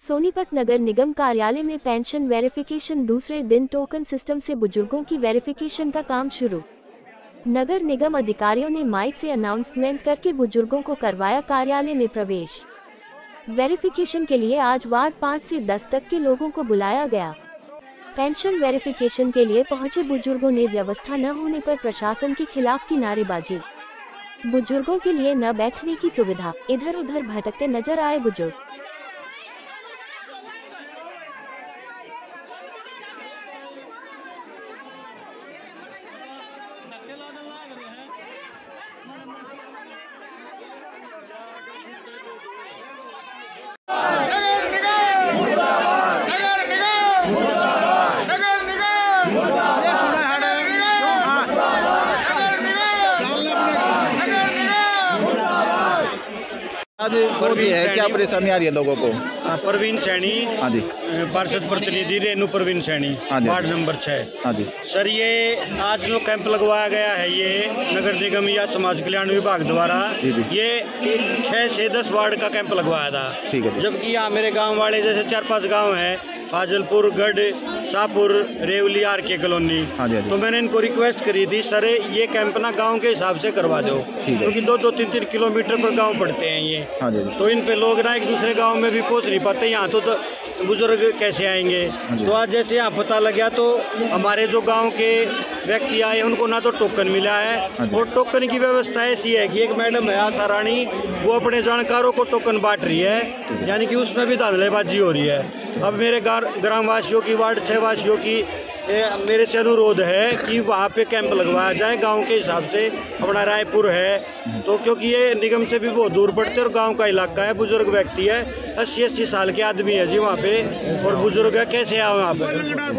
सोनीपत नगर निगम कार्यालय में pension verification दूसरे दिन टोकन सिस्टम से बुजुर्गों की वेरिफिकेशन का काम शुरू। नगर निगम अधिकारियों ने माइक से अनाउंसमेंट करके बुजुर्गों को करवाया कार्यालय में प्रवेश। वेरिफिकेशन के लिए आज वार्ड 5 से 10 तक के लोगों को बुलाया गया। पेंशन वेरिफिकेशन के लिए पहुंचे बुजुर्गों ने व्यवस्था न होने पर प्रशासन के खिलाफ की नारेबाजी। बुजुर्गों के लिए न बैठने की सुविधा, इधर उधर भटकते नजर आए बुजुर्ग। आज बहुत ही है, क्या परेशानी आ रही है लोगों को? प्रवीण सैनी, हाँ जी, पार्षद प्रतिनिधि रेणु प्रवीण सैनी, वार्ड नंबर 6। हाँ जी सर, ये आज जो कैंप लगवाया गया है ये नगर निगम या समाज कल्याण विभाग द्वारा ये 6 से 10 वार्ड का कैंप लगवाया था। ठीक है। जबकि यहाँ मेरे गांव वाले जैसे 4-5 गांव हैं, फाजलपुर, गढ़, शाहपुर, रेवली, आर के कॉलोनी। हाँ जी। तो मैंने इनको रिक्वेस्ट करी थी, सर ये कैंप ना गांव के हिसाब से करवा दो, क्योंकि 2-2, 3-3 किलोमीटर पर गांव पड़ते हैं ये। हाँ जी। तो इन पे लोग ना एक दूसरे गांव में भी पहुंच नहीं पाते, यहाँ तो बुजुर्ग कैसे आएंगे। तो आज जैसे यहाँ पता लग गया तो हमारे जो गांव के व्यक्ति आए उनको ना तो टोकन मिला है, और टोकन की व्यवस्था ऐसी है कि एक मैडम है आशा रानी, वो अपने जानकारों को टोकन बांट रही है, यानी कि उसमें भी धांधलेबाजी हो रही है। अब मेरे ग्रामवासियों की, वार्ड 6 वासियों की मेरे से अनुरोध है कि वहाँ पे कैंप लगवाया जाए गांव के हिसाब से। अपना रायपुर है तो, क्योंकि ये निगम से भी बहुत दूर पड़ते और गांव का इलाका है, बुजुर्ग व्यक्ति है, 80-80 साल के आदमी है जी वहाँ पे, और बुजुर्ग है, कैसे आए वहाँ पे?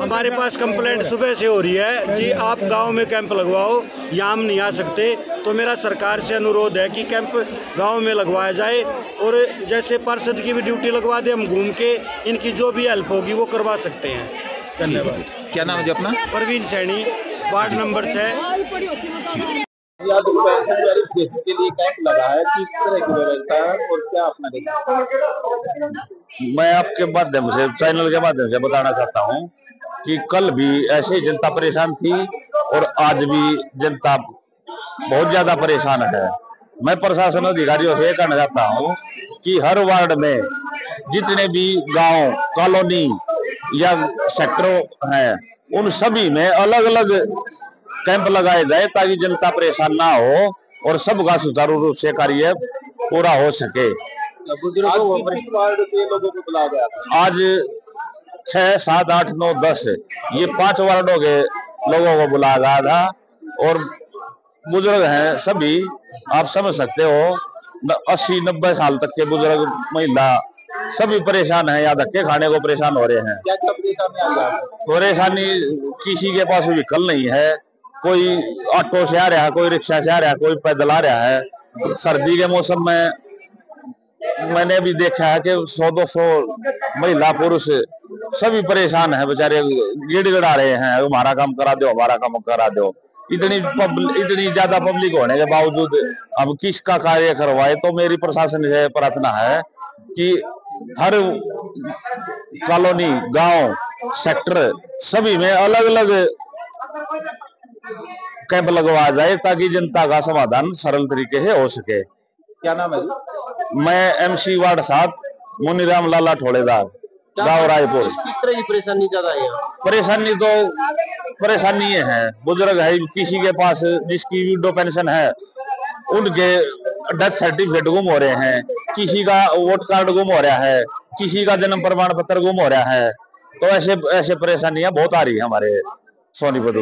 हमारे पास कंप्लेंट सुबह से हो रही है जी आप गाँव में कैंप लगवाओ, यहाँ हम नहीं आ सकते। तो मेरा सरकार से अनुरोध है कि कैंप गाँव में लगवाया जाए, और जैसे पार्षद की भी ड्यूटी लगवा दे, हम घूम के इनकी जो भी हेल्प होगी वो करवा सकते हैं। धन्यवाद। क्या नाम है जी अपना? Praveen Saini, ward number 6। Pension verification के लिए कैंप लगा है, किस तरह की व्यवस्था है और क्या अपना देखना? मैं आपके माध्यम से, चैनल के माध्यम से बताना चाहता हूं कि कल भी ऐसे जनता परेशान थी और आज भी जनता बहुत ज्यादा परेशान है। मैं प्रशासन अधिकारियों से कहना चाहता हूं कि हर वार्ड में जितने भी गांव, कॉलोनी या सेक्टर हैं, उन सभी में अलग अलग कैंप लगाए जाए ताकि जनता परेशान ना हो और सबका सुचारू रूप से कार्य पूरा हो सके। वार्ड के लोगों को बुलाया गया आज 6, 7, 8, 9, 10 ये 5 वार्डों के लोगों को बुलाया गया था, और बुजुर्ग हैं सभी, आप समझ सकते हो 80-90 साल तक के बुजुर्ग, महिला सभी परेशान हैं, या धक्के खाने को परेशान हो रहे हैं। क्या क्या परेशानी आ रही है? परेशानी किसी के पास व्हीकल नहीं है, कोई ऑटो से आ रहा है, कोई रिक्शा से आ रहा है, कोई पैदल आ रहा है। सर्दी के मौसम में मैंने भी देखा है कि 100-200 महिला पुरुष सभी परेशान है, बेचारे गिड़गिड़ा रहे हैं, हमारा काम करा दो, हमारा काम करा दो। इतनी ज्यादा पब्लिक होने के बावजूद अब किसका कार्य करवाए। तो मेरी प्रशासन से प्रार्थना है कि हर कॉलोनी, गांव, सेक्टर सभी में अलग अलग कैंप लगवाया जाए ताकि जनता का समाधान सरल तरीके से हो सके। क्या नाम है? मैं MC वार्ड 7 मुनीराम लाला ठोड़ेदार, गाँव रायपुर। किस तरह की परेशानी ज्यादा है? परेशानी ये है, बुजुर्ग है, किसी के पास जिसकी विडो पेंशन है उनके डेथ सर्टिफिकेट गुम हो रहे हैं, किसी का वोट कार्ड गुम हो रहा है, किसी का जन्म प्रमाण पत्र गुम हो रहा है। तो ऐसे परेशानियां बहुत आ रही है हमारे सोनीपत।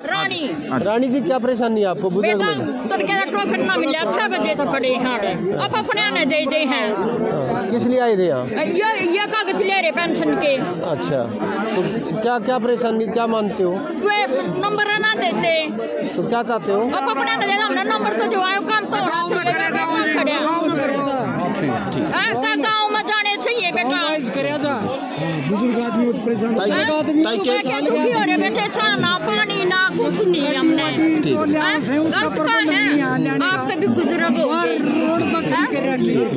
रानी जी, क्या परेशानी है आपको बुजुर्ग में? तो टोकन ना मिला, 6 बजे तो खड़े हैं, अब अपने आने दे हैं। किस लिए आए थे यहाँ? ये कागज ले रहे पेंशन के। अच्छा, तो क्या क्या परेशानी, क्या मानते हो? वे नंबर ना देते तो क्या चाहते हो? अब अपने आने देना, हमने नंबर तो जो आयो काम तो खड़े गाँव में जाने चाहिए बेटा। बुजुर्ग आदमी हो तो परेशान ताई दुखी हो रहे बेटे, ना पानी ना कुछ नहीं हमने। गलत का है, आप पे भी बुजुर्ग हो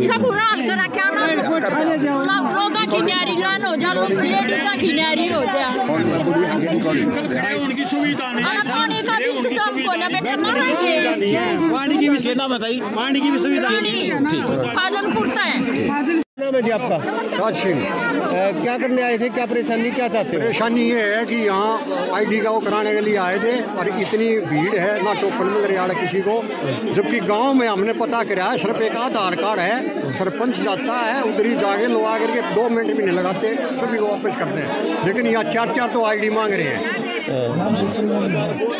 सब रात करा क्या ना लोगा की न्यारी लान हो जा, लेडी का की न्यारी हो जा। उनकी सुविधा नहीं है, पानी का भी इंतजाम को ना बेटे मरेंगे। पानी की भी सुविधा बताइए, पानी की भी सुविधा फाजलपुर है। नाम है जी आपका? राज सिंह। क्या करने आए थे, क्या परेशानी, क्या चाहते हो? परेशानी ये है कि यहाँ आईडी का वो कराने के लिए आए थे और इतनी भीड़ है, ना टोकन मिल रहा है किसी को, जबकि गांव में हमने पता करा है सिर्फ एक आधार कार्ड है, सरपंच जाता है उधर ही जाके लो आकर के 2 मिनट भी नहीं लगाते, सभी को वापस करते हैं। लेकिन यहाँ 4-4 तो आईडी मांग रहे हैं,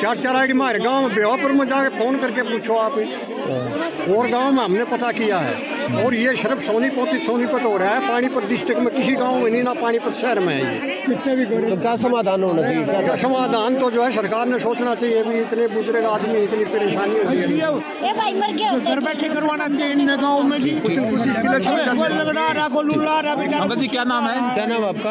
4-4 आईडी मांग रहे। गाँव में बेवापुर में जाके फ़ोन करके पूछो आप, और गाँव में हमने पता किया है। और ये सिर्फ सोनीपत हो रहा है, पानीपत डिस्ट्रिक्ट में किसी गांव में नहीं, ना पानीपत शहर में है ये। तो क्या समाधान होना चाहिए? क्या समाधान तो जो है सरकार ने सोचना चाहिए। भी इतने बुजुर्ग आदमी, इतनी परेशानी होती है, घर बैठे करवाना चाहिए गाँव में भी। अंकल जी क्या नाम है? क्या नाम आपका?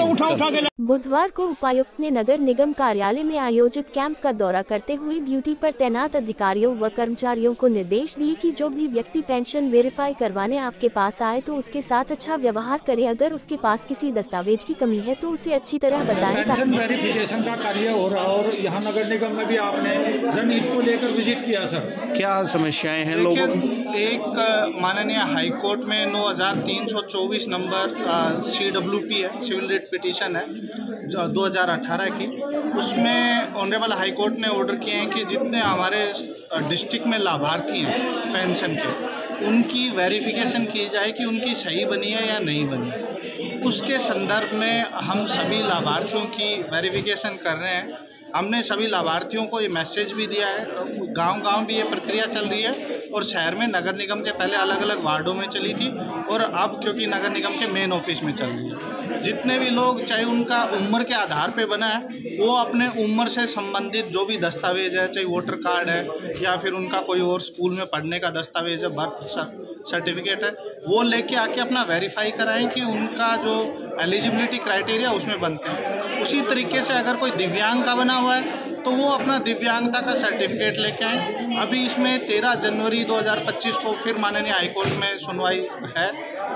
उठा के बुधवार को उपायुक्त ने नगर निगम कार्यालय में आयोजित कैंप का दौरा करते हुए ड्यूटी पर तैनात अधिकारियों व कर्मचारियों को निर्देश दिए कि जो भी व्यक्ति पेंशन वेरीफाई करवाने आपके पास आए तो उसके साथ अच्छा व्यवहार करें। अगर उसके पास किसी दस्तावेज की कमी है तो उसे अच्छी तरह बताएं। पेंशन वेरिफिकेशन का कार्य हो रहा और यहाँ नगर निगम में भी आपने जनहित को लेकर विजिट किया सर, क्या समस्याएं हैं लोगों की? एक माननीय हाईकोर्ट में 9324 नंबर CWP है, सिविल रिट पिटीशन है 2018 की। उसमें ऑनरेबल हाईकोर्ट ने ऑर्डर किए हैं कि जितने हमारे डिस्ट्रिक्ट में लाभार्थी हैं पेंशन के, उनकी वेरिफिकेशन की जाए कि उनकी सही बनी है या नहीं बनी है। उसके संदर्भ में हम सभी लाभार्थियों की वेरिफिकेशन कर रहे हैं। हमने सभी लाभार्थियों को ये मैसेज भी दिया है, गांव-गांव भी ये प्रक्रिया चल रही है और शहर में नगर निगम के पहले अलग अलग वार्डों में चली थी और अब क्योंकि नगर निगम के मेन ऑफिस में चल रही है। जितने भी लोग, चाहे उनका उम्र के आधार पे बना है, वो अपने उम्र से संबंधित जो भी दस्तावेज है, चाहे वोटर कार्ड है या फिर उनका कोई और स्कूल में पढ़ने का दस्तावेज है, बर्थ सर्टिफिकेट है, वो लेके आके अपना वेरीफाई कराएं कि उनका जो एलिजिबिलिटी क्राइटेरिया उसमें बनते हैं। उसी तरीके से अगर कोई दिव्यांग का बना हुआ है तो वो अपना दिव्यांगता का सर्टिफिकेट लेके आए। अभी इसमें 13 जनवरी 2025 को फिर माननीय हाईकोर्ट में सुनवाई है,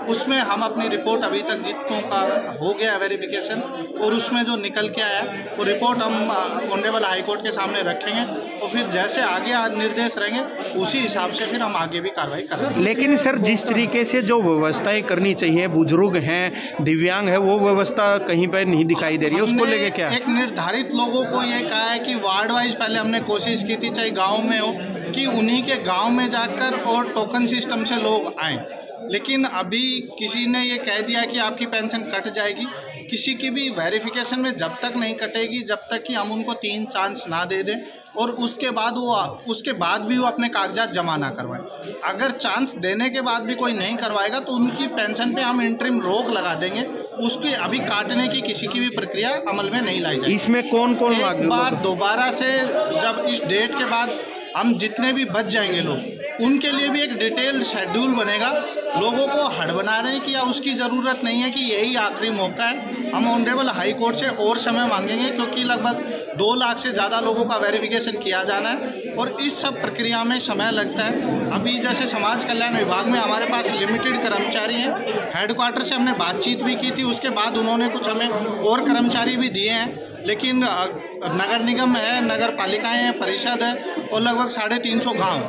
उसमें हम अपनी रिपोर्ट अभी तक जितनों का हो गया वेरिफिकेशन और उसमें जो निकल के आया वो रिपोर्ट हम ऑनरेबल हाईकोर्ट के सामने रखेंगे और फिर जैसे आगे निर्देश रहेंगे उसी हिसाब से फिर हम आगे भी कार्रवाई करेंगे। लेकिन सर, जिस तरीके से जो व्यवस्थाएं करनी चाहिए, बुजुर्ग हैं, दिव्यांग है, वो व्यवस्था कहीं पर नहीं दिखाई दे रही है, उसको लेके क्या? एक निर्धारित लोगों को ये कहा है कि वार्ड वाइज पहले हमने कोशिश की थी, चाहे गाँव में हो, कि उन्हीं के गाँव में जाकर और टोकन सिस्टम से लोग आएँ। लेकिन अभी किसी ने ये कह दिया कि आपकी पेंशन कट जाएगी। किसी की भी वेरिफिकेशन में जब तक नहीं कटेगी जब तक कि हम उनको 3 चांस ना दे दें और उसके बाद भी वो अपने कागजात जमा ना करवाएं। अगर चांस देने के बाद भी कोई नहीं करवाएगा तो उनकी पेंशन पे हम इंटरिम रोक लगा देंगे। उसके अभी काटने की किसी की भी प्रक्रिया अमल में नहीं लाई जाएगी। इसमें कौन कौन एक बार दोबारा से जब इस डेट के बाद हम जितने भी बच जाएंगे लोग, उनके लिए भी एक डिटेल्ड शेड्यूल बनेगा। लोगों को हड़बड़ाने की या उसकी ज़रूरत नहीं है कि यही आखिरी मौका है। हम ऑनरेबल हाई कोर्ट से और समय मांगेंगे क्योंकि लगभग 2 लाख से ज़्यादा लोगों का वेरिफिकेशन किया जाना है और इस सब प्रक्रिया में समय लगता है। अभी जैसे समाज कल्याण विभाग में हमारे पास लिमिटेड कर्मचारी हैं, हेडक्वार्टर से हमने बातचीत भी की थी, उसके बाद उन्होंने कुछ हमें और कर्मचारी भी दिए हैं। लेकिन नगर निगम है, नगर पालिकाएँ हैं, परिषद है और लगभग 350 गाँव,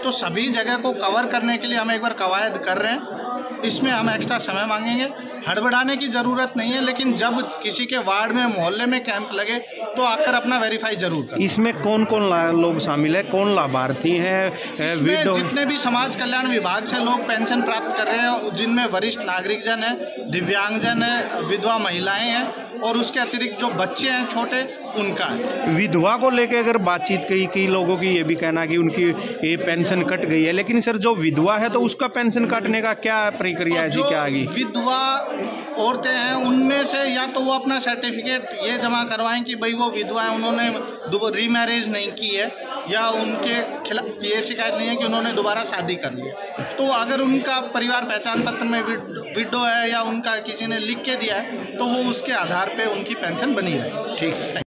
तो सभी जगह को कवर करने के लिए हम एक बार कवायद कर रहे हैं। इसमें हम एक्स्ट्रा समय मांगेंगे। हड़बड़ाने की ज़रूरत नहीं है, लेकिन जब किसी के वार्ड में मोहल्ले में कैंप लगे तो आकर अपना वेरीफाई जरूर करें। इसमें कौन कौन लोग शामिल है, कौन लाभार्थी हैं? जितने भी समाज कल्याण विभाग से लोग पेंशन प्राप्त कर रहे हैं, जिनमें वरिष्ठ नागरिकजन है, दिव्यांगजन है, विधवा महिलाएं हैं और उसके अतिरिक्त जो बच्चे हैं छोटे, उनका है। विधवा को लेकर अगर बातचीत कई लोगों की ये भी कहना कि उनकी ये पेंशन कट गई है, लेकिन सर जो विधवा है तो उसका पेंशन काटने का क्या प्रक्रिया है जी, क्या आगे? विधवा औरतें हैं उनमें से या तो वो अपना सर्टिफिकेट ये जमा करवाएं कि भाई वो विधवा है, उन्होंने रीमैरिज नहीं की है या उनके खिलाफ ये शिकायत नहीं है कि उन्होंने दोबारा शादी कर ली, तो अगर उनका परिवार पहचान पत्र में विडो है या उनका किसी ने लिख के दिया है तो वो उसके आधार पे उनकी पेंशन बनी रहे। ठीक है।